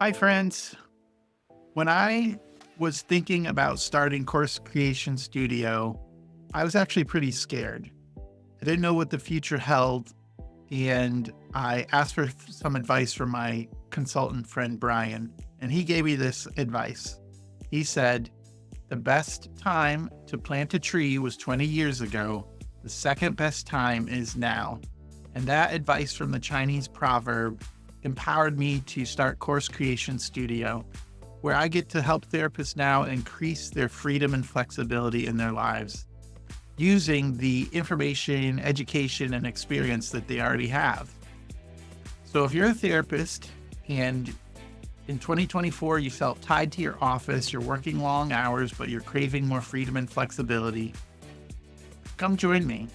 Hi, friends. When I was thinking about starting Course Creation Studio, I was actually pretty scared. I didn't know what the future held, and I asked for some advice from my consultant friend, Brian, and he gave me this advice. He said, the best time to plant a tree was 20 years ago. The second best time is now. And that advice from the Chinese proverb empowered me to start Course Creation Studio, where I get to help therapists now increase their freedom and flexibility in their lives using the information, education, and experience that they already have. So if you're a therapist and in 2024 you felt tied to your office, you're working long hours, but you're craving more freedom and flexibility, come join me.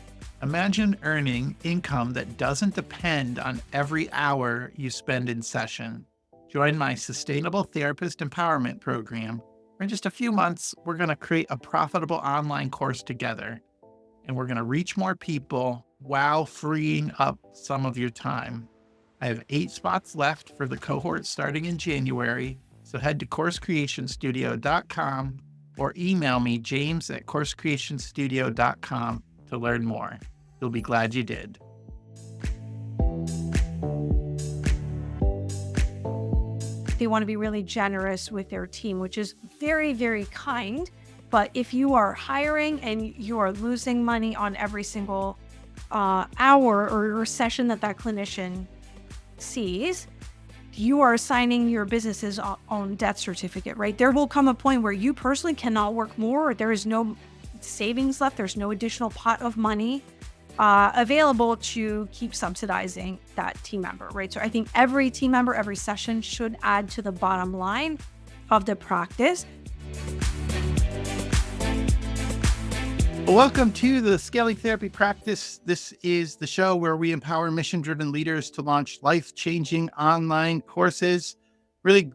Imagine earning income that doesn't depend on every hour you spend in session. Join my Sustainable Therapist Empowerment Program. In just a few months, we're going to create a profitable online course together, and we're going to reach more people while freeing up some of your time. I have 8 spots left for the cohort starting in January, so head to coursecreationstudio.com or email me, james@coursecreationstudio.com, to learn more. You'll be glad you did. They want to be really generous with their team, which is very, very kind. But if you are hiring and you are losing money on every single hour or session that clinician sees, you are signing your business's own death certificate, right? There will come a point where you personally cannot work more, or there is no savings left. There's no additional pot of money available to keep subsidizing that team member, right? So I think every team member, every session should add to the bottom line of the practice. Welcome to the Scaling Therapy Practice. This is the show where we empower mission-driven leaders to launch life-changing online courses. Really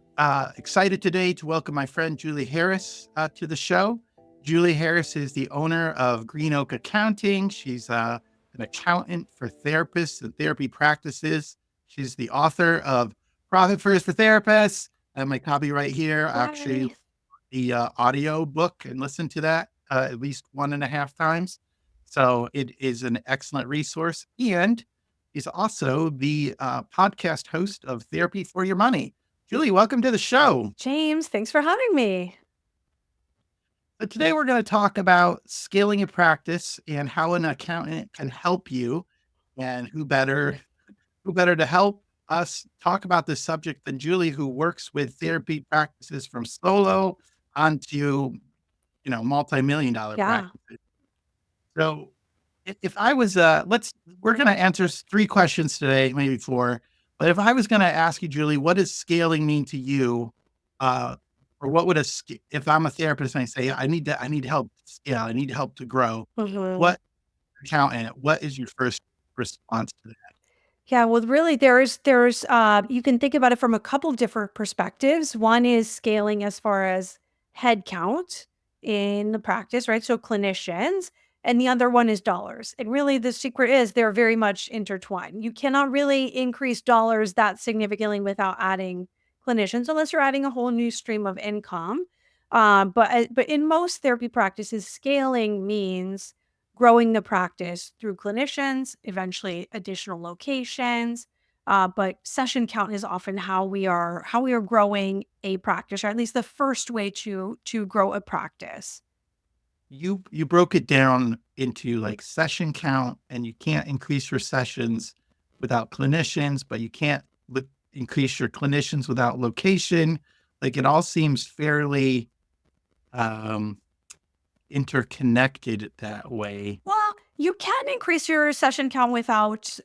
excited today to welcome my friend Julie Harris to the show. Julie Harris is the owner of Green Oak Accounting. She's an accountant for therapists and therapy practices. She's the author of Profit First for Therapists. I have my copy right here. Actually, the audio book, and listen to that at least 1.5 times. So it is an excellent resource. And he's also the podcast host of Therapy for Your Money. Julie, welcome to the show. James, thanks for having me. So today we're going to talk about scaling your practice and how an accountant can help you. And who better to help us talk about this subject than Julie, who works with therapy practices from solo onto, multi-million-dollar practices. So if I was, we're going to answer 3 questions today, maybe 4. But if I was going to ask you, Julie, what does scaling mean to you? Or what would if I'm a therapist and I say, I need help to scale, I need help to grow. Mm-hmm. What is your first response to that? Yeah, well, really, there's you can think about it from a couple different perspectives. One is scaling as far as headcount in the practice, right? So clinicians, and the other one is dollars. And really, the secret is they're very much intertwined. You cannot really increase dollars that significantly without adding clinicians, unless you're adding a whole new stream of income. But in most therapy practices, scaling means growing the practice through clinicians, eventually additional locations. But session count is often how we are growing a practice, or at least the first way to grow a practice. You broke it down into like session count, and you can't increase your sessions without clinicians, but you can't increase your clinicians without location. Like, it all seems fairly interconnected that way. Well, you can increase your session count without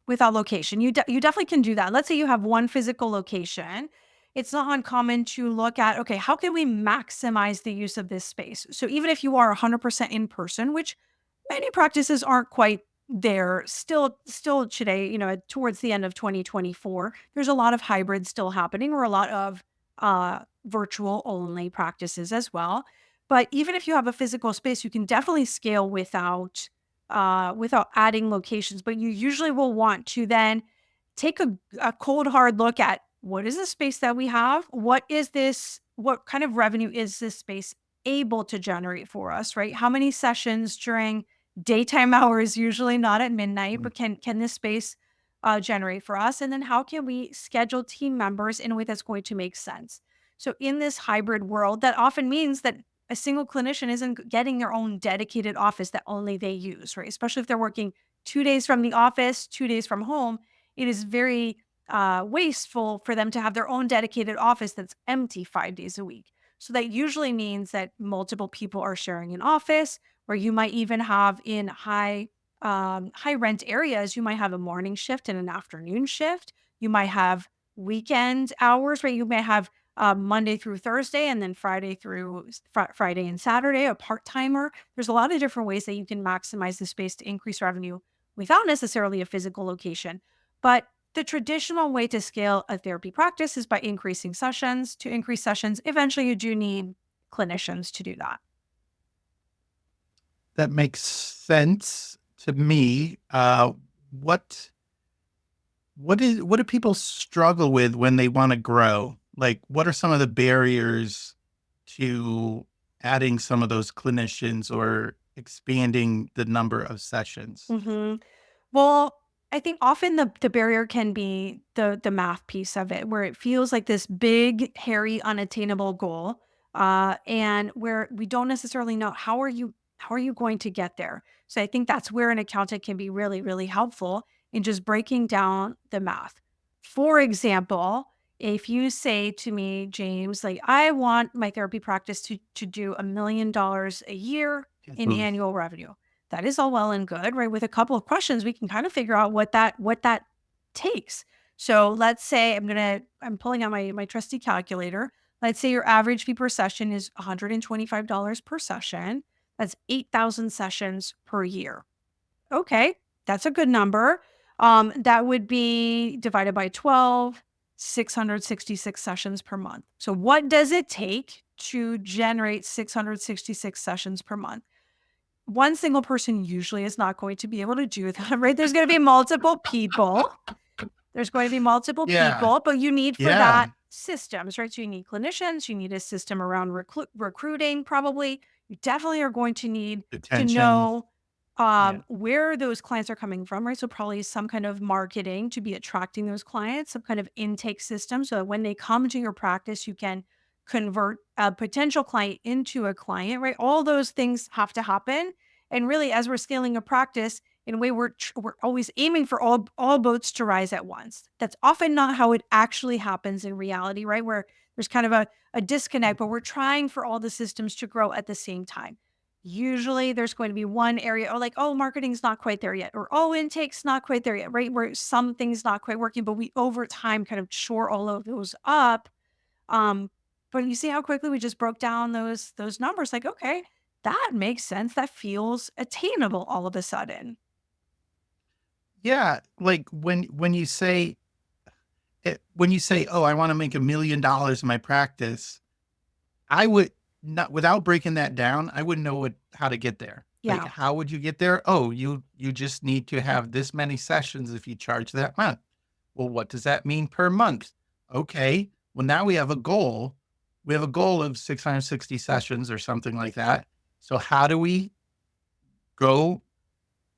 location. You definitely can do that. Let's say you have one physical location. It's not uncommon to look at, okay, how can we maximize the use of this space? So even if you are 100% in person, which many practices aren't quite there still today, towards the end of 2024, there's a lot of hybrid still happening, or a lot of virtual only practices as well. But even if you have a physical space, you can definitely scale without adding locations. But you usually will want to then take a cold hard look at what is the space that we have? What kind of revenue is this space able to generate for us, right? How many sessions during daytime hours, usually not at midnight, Mm. but can this space generate for us? And then how can we schedule team members in a way that's going to make sense? So in this hybrid world, that often means that a single clinician isn't getting their own dedicated office that only they use, right? Especially if they're working 2 days from the office, 2 days from home. It is very wasteful for them to have their own dedicated office that's empty 5 days a week. So that usually means that multiple people are sharing an office, where you might even have in high rent areas, you might have a morning shift and an afternoon shift. You might have weekend hours, right? You may have Monday through Thursday, and then Friday and Saturday, a part timer. There's a lot of different ways that you can maximize the space to increase revenue without necessarily a physical location. But the traditional way to scale a therapy practice is by increasing sessions. To increase sessions, eventually you do need clinicians to do that. That makes sense to me. What what do people struggle with when they want to grow? Like, what are some of the barriers to adding some of those clinicians or expanding the number of sessions? hmm Well, I think often the barrier can be the math piece of it, where it feels like this big, hairy, unattainable goal, and where we don't necessarily know how are you going to get there. So I think that's where an accountant can be really, really helpful in just breaking down the math. For example, if you say to me, James, like I want my therapy practice to do $1 million a year in Mhm. annual revenue. That is all well and good, right? With a couple of questions, we can kind of figure out what that takes. So let's say I'm pulling out my trusty calculator. Let's say your average fee per session is $125 per session. That's 8,000 sessions per year. Okay, that's a good number. That would be divided by 12, 666 sessions per month. So what does it take to generate 666 sessions per month? One single person usually is not going to be able to do that, right? There's going to be multiple people. There's going to be multiple Yeah. people, but you need for Yeah. that systems, right? So you need clinicians, you need a system around recruiting, probably. You definitely are going to need to Detention. know Yeah. where those clients are coming from, right? So probably some kind of marketing to be attracting those clients, some kind of intake system so that when they come to your practice, you can convert a potential client into a client, right? All those things have to happen. And really, as we're scaling a practice, in a way, we're always aiming for all boats to rise at once. That's often not how it actually happens in reality, right? Where there's kind of a disconnect, but we're trying for all the systems to grow at the same time. Usually there's going to be one area or like, oh, marketing's not quite there yet, or oh, intake's not quite there yet, right? Where something's not quite working, but we over time kind of shore all of those up. Um, but you see how quickly we just broke down those numbers. Like, okay, that makes sense. That feels attainable all of a sudden. Yeah. Like when you say, "Oh, I want to make $1 million in my practice," I would not without breaking that down, I wouldn't know how to get there. Like, Yeah. how would you get there? Oh, you just need to have this many sessions if you charge that month. Well, what does that mean per month? Okay. Well, now we have a goal. We have a goal of 660 sessions or something like that. So how do we go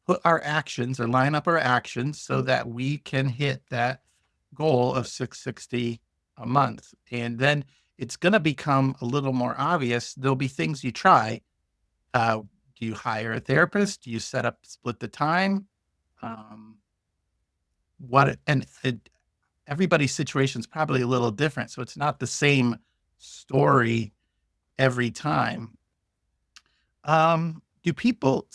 put our actions or line up our actions so that we can hit that goal of 660 a month? And then it's going to become a little more obvious. There'll be things you try. Uh, do you hire a therapist? Do you split the time? Um, everybody's situation is probably a little different. So it's not the same story every time. Do people,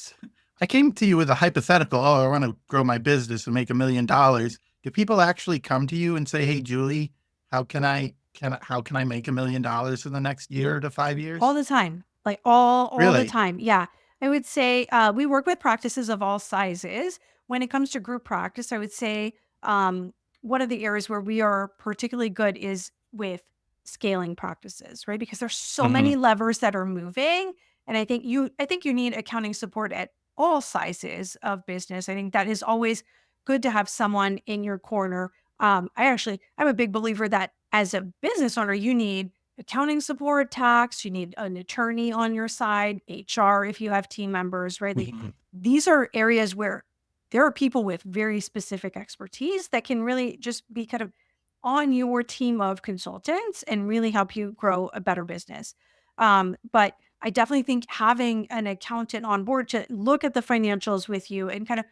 I came to you with a hypothetical, oh, I want to grow my business and make $1 million. Do people actually come to you and say, hey, Julie, how can I make $1 million in the next year to 5 years? All the time, like all the Really? time. Yeah. I would say we work with practices of all sizes. When it comes to group practice, I would say one of the areas where we are particularly good is with scaling practices, right? Because there's so Hmm. many levers that are moving. And I think you need accounting support at all sizes of business. I think that is always good to have someone in your corner I'm a big believer that as a business owner, you need accounting support, tax, you need an attorney on your side, HR if you have team members, right? Like Mhm. these are areas where there are people with very specific expertise that can really just be kind of on your team of consultants and really help you grow a better business. But I definitely think having an accountant on board to look at the financials with you and kind of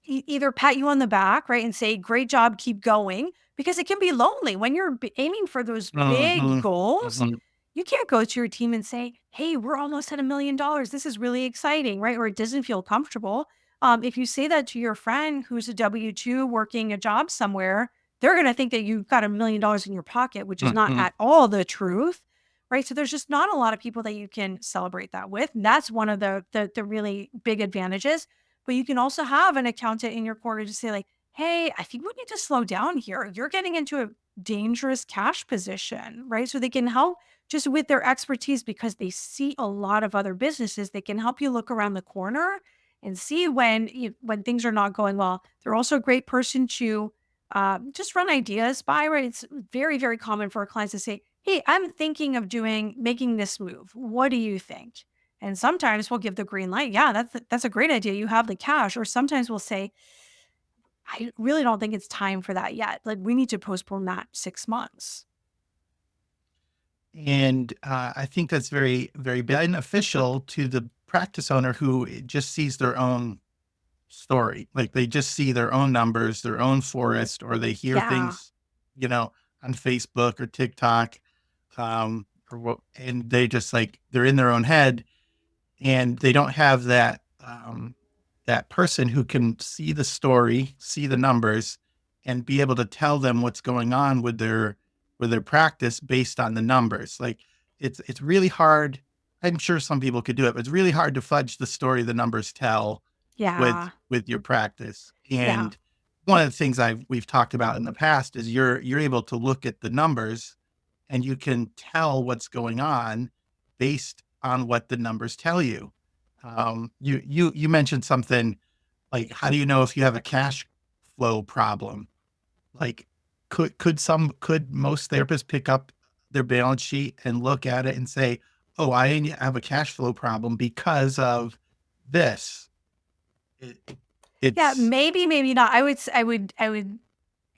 either pat you on the back, right, and say, great job, keep going, because it can be lonely when you're aiming for those big Mhm. goals. Mhm. You can't go to your team and say, hey, we're almost at $1 million. This is really exciting, right? Or it doesn't feel comfortable. If you say that to your friend who's a W 2 working a job somewhere, they're going to think that you've got $1 million in your pocket, which is not Mhm. at all the truth. Right. So there's just not a lot of people that you can celebrate that with. And that's one of the really big advantages. But you can also have an accountant in your corner to say, like, hey, I think we need to slow down here. You're getting into a dangerous cash position, right? So they can help just with their expertise because they see a lot of other businesses. They can help you look around the corner and see when things are not going well. They're also a great person to just run ideas by, right? It's very, very common for our clients to say, hey, I'm thinking of making this move. What do you think? And sometimes we'll give the green light. Yeah, that's a great idea. You have the cash. Or sometimes we'll say, I really don't think it's time for that yet. Like we need to postpone that 6 months. And I think that's very, very beneficial to the practice owner who just sees their own story. Like they just see their own numbers, their own forest, or they hear Yeah. things, you know, on Facebook or TikTok, or what, and they just like they're in their own head, and they don't have that person who can see the story, see the numbers, and be able to tell them what's going on with their practice based on the numbers. Like it's really hard. I'm sure some people could do it, but it's really hard to fudge the story the numbers tell Yeah. with your practice. Yeah. And one of the things we've talked about in the past is you're able to look at the numbers and you can tell what's going on based on what the numbers tell you. You mentioned something like, how do you know if you have a cash flow problem? Like, could most therapists pick up their balance sheet and look at it and say, "Oh, I have a cash flow problem because of this." It, Yeah. it's Maybe, maybe not. I would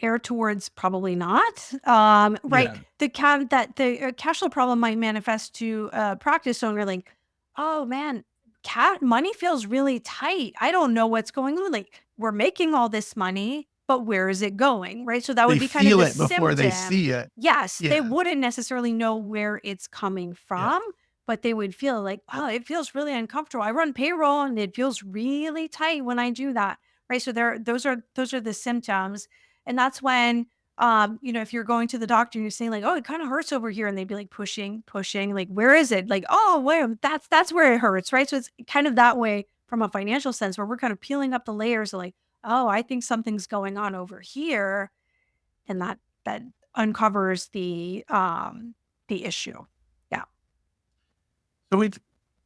err towards probably not. Right. Yeah, The cash flow problem might manifest to a practice owner like, oh man, cat money feels really tight. I don't know what's going on. Like we're making all this money, but where is it going? Right. So that would they be kind of feel the it before they symptom. see it. Yes, they Yeah, wouldn't necessarily know where it's coming yeah. from, but they would feel like, oh, it feels really uncomfortable. I run payroll and it feels really tight when I do that. Right. So those are the symptoms. And that's when if you're going to the doctor and you're saying like, "Oh, it kind of hurts over here," and they'd be like pushing, like, "Where is it?" Like, "Oh, where that's where it hurts," right? So it's kind of that way from a financial sense where we're kind of peeling up the layers of like, "Oh, I think something's going on over here," and that uncovers the issue. Yeah. So we've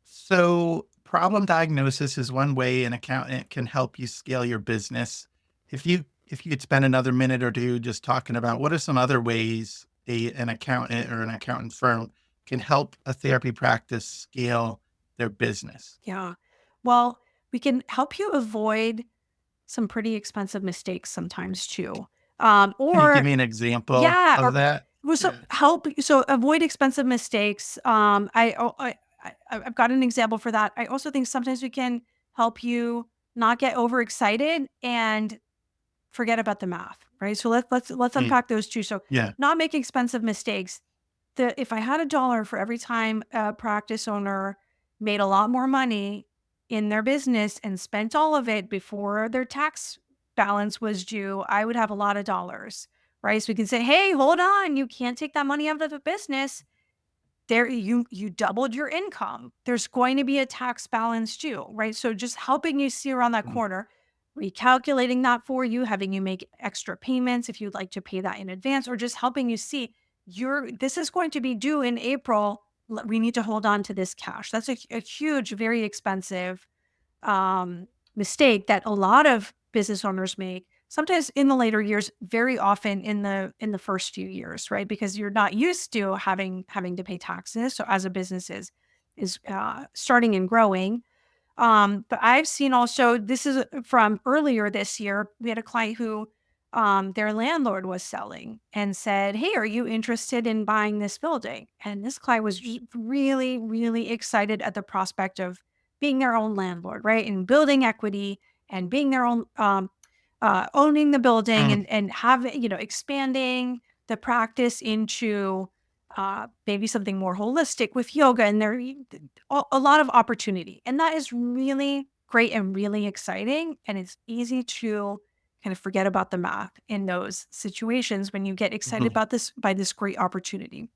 so problem diagnosis is one way an accountant can help you scale your business. If you could spend another minute or two just talking about what are some other ways an accountant or an accountant firm can help a therapy practice scale their business. Yeah. Well, we can help you avoid some pretty expensive mistakes sometimes too. Can you give Or me an example Yeah, of or that? well, so Yeah. avoid expensive mistakes. I've got an example for that. I also think sometimes we can help you not get overexcited and forget about the math, right? So let's Mm, unpack those two. So yeah. not make expensive mistakes. If I had $1 for every time a practice owner made a lot more money in their business and spent all of it before their tax balance was due, I would have a lot of dollars, right? So we can say, hey, hold on, you can't take that money out of the business. There you doubled your income. There's going to be a tax balance due, right? So just helping you see around that Mm, corner, recalculating that for you, having you make extra payments if you'd like to pay that in advance, or just helping you see this is going to be due in April. We need to hold on to this cash. That's a huge, very expensive um, mistake that a lot of business owners make. sometimes in the later years, very often in the first few years, right? Because you're not used to having to pay taxes. So as a business is starting and growing, but I've seen also, this is from earlier this year, we had a client who their landlord was selling and said, "Hey, are you interested in buying this building?" And this client was just really, really excited at the prospect of being their own landlord, right? And building equity and being their own, owning the building Mm, and having, expanding the practice into maybe something more holistic with yoga, and there a lot of opportunity. And that is really great and really exciting. And it's easy to kind of forget about the math in those situations when you get excited mhm, about this by this great opportunity.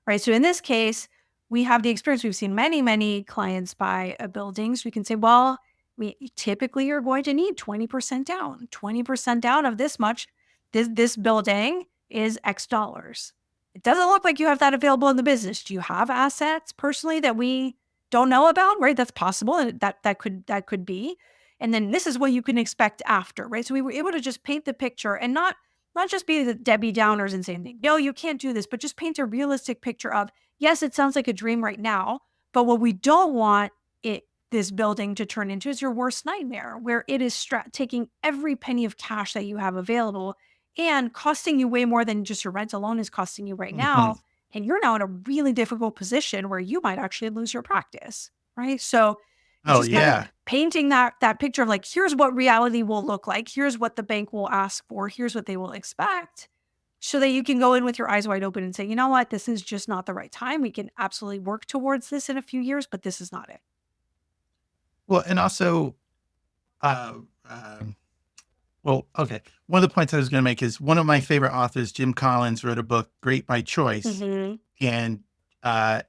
Right. So in this case, we have the experience. We've seen many, many clients buy a building. So we can say, well, we typically are going to need 20% down. 20% down of this much. This building is X dollars. It doesn't look like you have that available in the business. Do you have assets personally that we don't know about? Right. That's possible. And that could be. And then this is what you can expect after. Right. So we were able to just paint the picture and not just be the Debbie Downers and saying, no, you can't do this, but just paint a realistic picture of, yes, it sounds like a dream right now, but what we don't want this building to turn into is your worst nightmare, where it is taking every penny of cash that you have available and costing you way more than just your rent alone is costing you right mhm. now. And you're now in a really difficult position where you might actually lose your practice, right? So it's Oh, just kind of yeah. painting that picture of like, here's what reality will look like. Here's what the bank will ask for. Here's what they will expect. So that you can go in with your eyes wide open and say, you know what, this is just not the right time. We can absolutely work towards this in a few years, but this is not it. Well, and also, uh, um, well, okay. One of the points I was going to make is one of my favorite authors, Jim Collins, wrote a book, Great by Choice. Hmm. And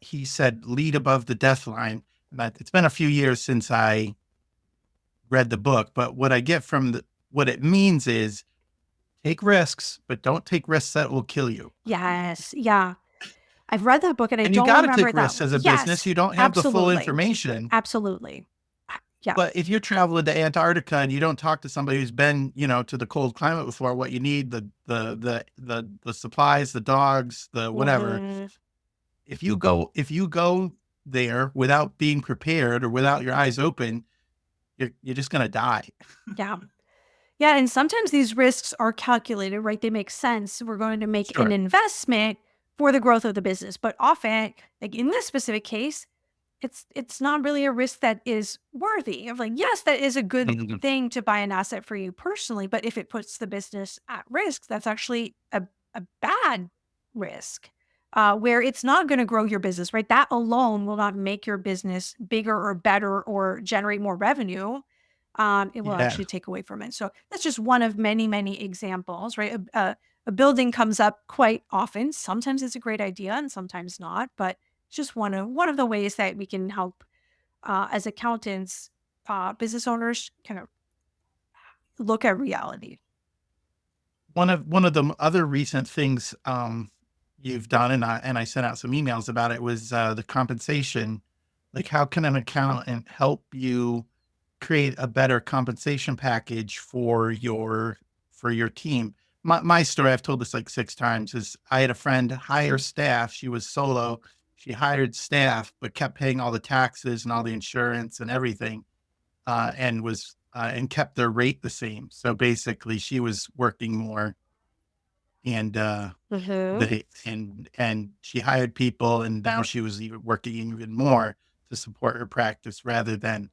he said, lead above the death line. But it's been a few years since I read the book, but what I get from what it means is take risks, but don't take risks that will kill you. Yes. Yeah. I've read that book and I And you don't got to remember take that risks one. as a business. Yes. You don't have the full Absolutely. information. Absolutely. Yeah. But if you're traveling to Antarctica and you don't talk to somebody who's been, to the cold climate before, what you need, the supplies, the dogs, the whatever. Hmm. If you go there without being prepared or without your eyes open, you're just gonna die. Yeah. Yeah. And sometimes these risks are calculated, right? They make sense. We're going to make an Sure. investment for the growth of the business. But often, like in this specific case, it's not really a risk that is worthy of like, yes, that is a good Mhm. thing to buy an asset for you personally, but if it puts the business at risk, that's actually a bad risk. Where it's not going to grow your business, right? That alone will not make your business bigger or better or generate more revenue. It will Yeah. actually take away from it. So that's just one of many, many examples, right? A building comes up quite often. Sometimes it's a great idea and sometimes not, but it's just one of the ways that we can help as accountants, business owners kind of look at reality. One of the other recent things you've done, and I sent out some emails about it, was the compensation. Like, how can an accountant help you create a better compensation package for your team? My story, I've told this like 6 times, is I had a friend hire staff. She was solo. She hired staff, but kept paying all the taxes and all the insurance and everything, and kept their rate the same. So basically, she was working more, and Hmm. she hired people, and now she was even working even more to support her practice rather than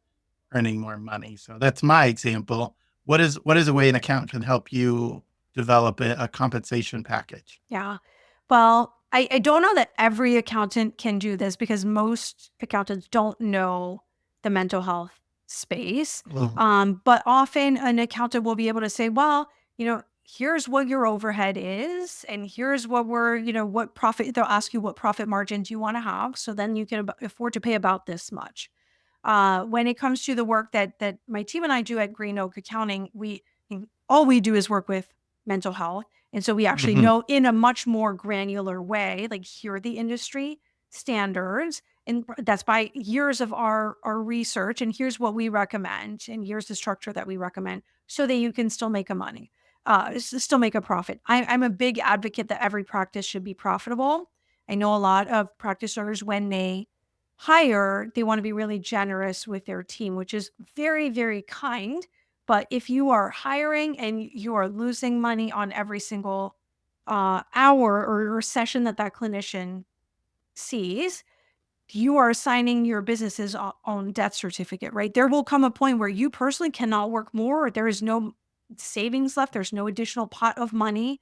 earning more money. So that's my example. What is a way an accountant can help you develop a compensation package? Yeah. Well, I don't know that every accountant can do this because most accountants don't know the mental health space. Well, But often an accountant will be able to say, well, here's what your overhead is, and here's what profit, they'll ask you what profit margins you want to have. So then you can afford to pay about this much. When it comes to the work that my team and I do at Green Oak Accounting, all we do is work with mental health, and so we actually mhm, know in a much more granular way, like here are the industry standards, and that's by years of our research, and here's what we recommend, and here's the structure that we recommend, so that you can still make a money. still make a profit. I'm a big advocate that every practice should be profitable. I know a lot of practice owners, when they hire, they want to be really generous with their team, which is very, very kind. But if you are hiring and you are losing money on every single hour or session that that clinician sees, you are signing your business's own death certificate, right? There will come a point where you personally cannot work more, or there is no savings left. There's no additional pot of money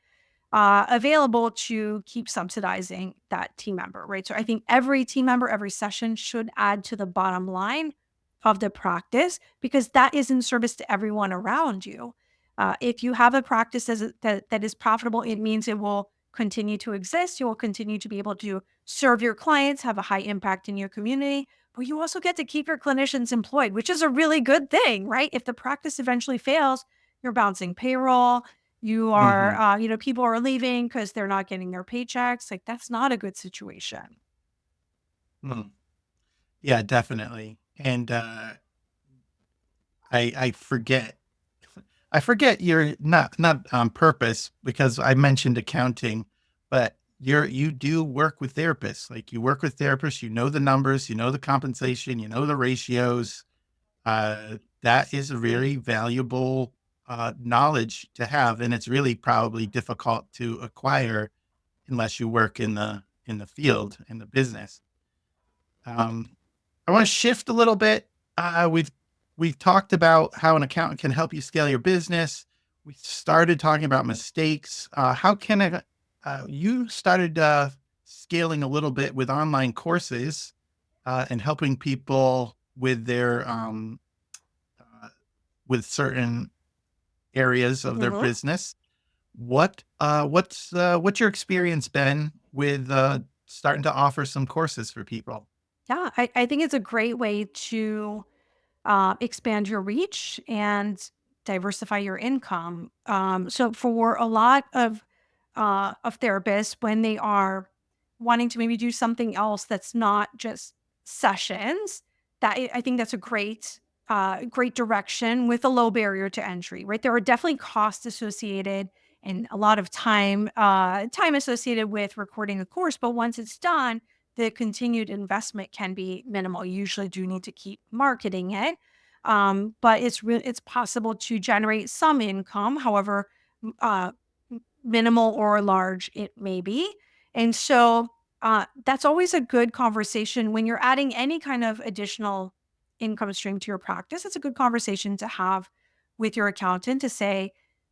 available to keep subsidizing that team member, right? So I think every team member, every session should add to the bottom line of the practice, because that is in service to everyone around you. If you have a practice that is profitable, it means it will continue to exist. You will continue to be able to serve your clients, have a high impact in your community, but you also get to keep your clinicians employed, which is a really good thing, right? If the practice eventually fails, you're bouncing payroll. You are, Hmm. people are leaving because they're not getting their paychecks. Like, that's not a good situation. Hmm. Yeah, definitely. And I forget. I forget you're not on purpose because I mentioned accounting, but you do work with therapists. Like you work with therapists, you know the numbers, you know the compensation, you know the ratios. That is a very valuable knowledge to have, and it's really probably difficult to acquire unless you work in the field in the business. Um, I want to shift a little bit. We've talked about how an accountant can help you scale your business. We started talking about mistakes. How can you started scaling a little bit with online courses and helping people with their uh, with certain areas of their Mhm. business. What's your experience been with starting to offer some courses for people? Yeah, I think it's a great way to expand your reach and diversify your income. So for a lot of therapists, when they are wanting to maybe do something else that's not just sessions, I think that's a great direction with a low barrier to entry. Right, there are definitely costs associated and a lot of time associated with recording a course, but once it's done, the continued investment can be minimal. You usually do need to keep marketing it, but it's possible to generate some income, however minimal or large it may be. And so that's always a good conversation when you're adding any kind of additional income stream to your practice. It's a good conversation to have with your accountant to say,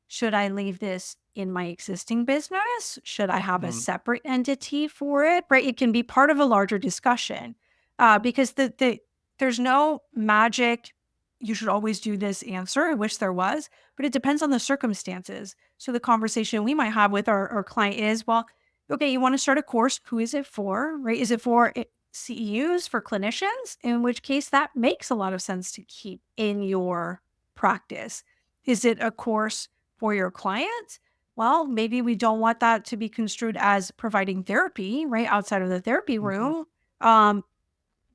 should I leave this in my existing business? Should I have a Mm, separate entity for it? Right? It can be part of a larger discussion because there's no magic. You should always do this answer. I wish there was, but it depends on the circumstances. So the conversation we might have with our client is, well, okay, you want to start a course. Who is it for? Right? Is it for CEUs, for clinicians? In which case that makes a lot of sense to keep in your practice. Is it a course for your clients? Well, maybe we don't want that to be construed as providing therapy, right? Outside of the therapy mhm, room.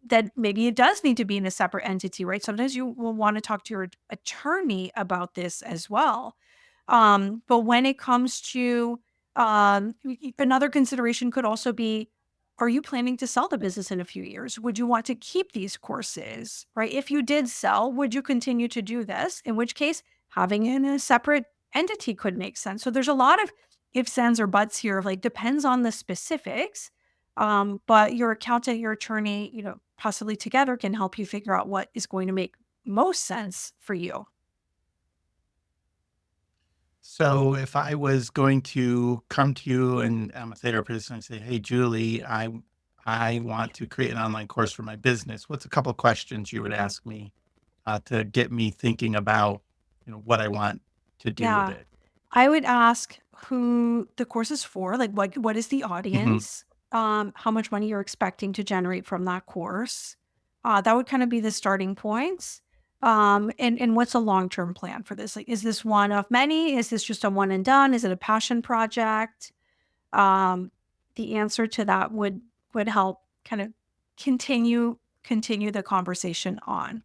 Then maybe it does need to be in a separate entity, right? Sometimes you will want to talk to your attorney about this as well. But when it comes to another consideration could also be, are you planning to sell the business in a few years? Would you want to keep these courses, right? If you did sell, would you continue to do this? In which case, having it in a separate entity could make sense. So there's a lot of ifs, ands, or buts here of like depends on the specifics. But your accountant, your attorney, possibly together can help you figure out what is going to make most sense for you. So if I was going to come to you and I'm a therapist and I say, "Hey, Julie, I want to create an online course for my business," what's a couple questions you would ask me to get me thinking about, what I want to do with Yeah. it? I would ask who the course is for, like what is the Hmm. audience? How much money you're expecting to generate from that course. That would kind of be the starting points. And what's a long-term plan for this? Like, is this one of many? Is this just a one and done? Is it a passion project? Um, the answer to that would help kind of continue the conversation on.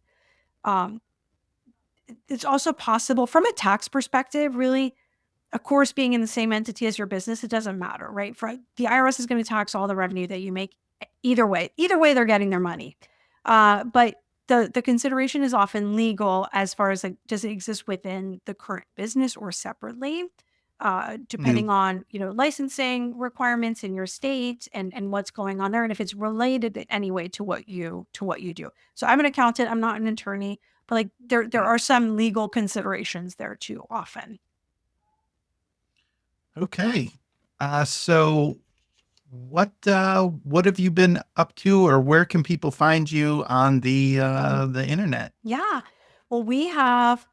Um, it's also possible from a tax perspective, really Of course, being in the same entity as your business, it doesn't matter, right? For the IRS is going to tax all the revenue that you make either way. Either way, they're getting their money. But the consideration is often legal as far as like, does it exist within the current business or separately? Depending Mm. on, licensing requirements in your state and what's going on there, and if it's related in any way to what you do. So I'm an accountant, I'm not an attorney, but like there Mm. are some legal considerations there too often. Okay. So what have you been up to, or where can people find you on the internet? Yeah. Well, we have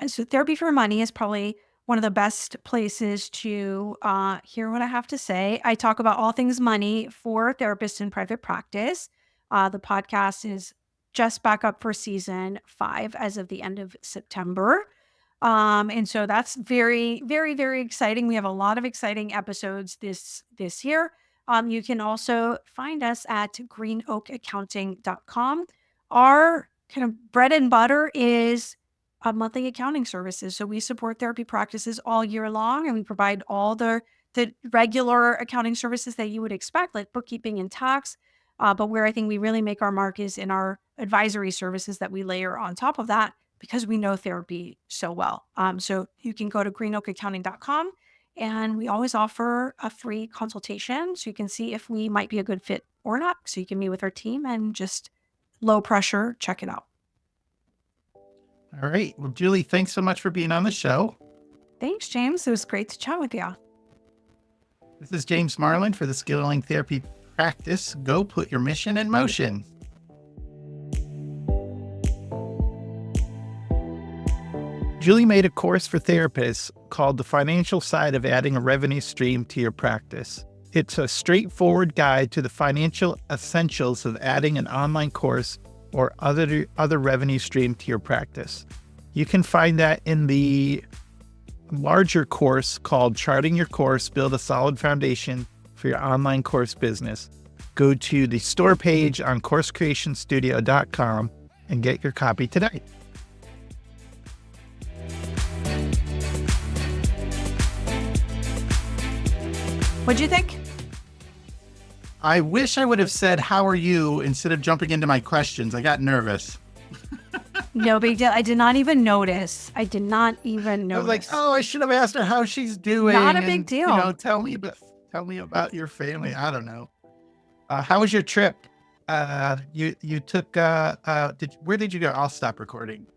so Therapy for Money is probably one of the best places to hear what I have to say. I talk about all things money for therapists in private practice. The podcast is just back up for season 5 as of the end of September. And so that's very, very, very exciting. We have a lot of exciting episodes this year. You can also find us at greenoakaccounting.com. Our kind of bread and butter is monthly accounting services. So we support therapy practices all year long, and we provide all the regular accounting services that you would expect, like bookkeeping and tax. But where I think we really make our mark is in our advisory services that we layer on top of that because we know therapy so well. So you can go to greenoakaccounting.com, and we always offer a free consultation so you can see if we might be a good fit or not. So you can meet with our team and just low pressure, check it out. All right. Well, Julie, thanks so much for being on the show. Thanks, James. It was great to chat with you. This is James Marland for the Scaling Therapy Practice. Go put your mission in motion. Julie made a course for therapists called The Financial Side of Adding a Revenue Stream to Your Practice. It's a straightforward guide to the financial essentials of adding an online course or other revenue stream to your practice. You can find that in the larger course called Charting Your Course, Build a Solid Foundation for Your Online Course Business. Go to the store page on coursecreationstudio.com and get your copy today. What'd you think? I wish I would have said, "How are you?" instead of jumping into my questions. I got nervous. No big deal. I did not even notice. I did not even notice. I was like, "Oh, I should have asked her how she's doing." Not a big and, deal. tell me about your family. I don't know. How was your trip? You took. Where did you go? I'll stop recording.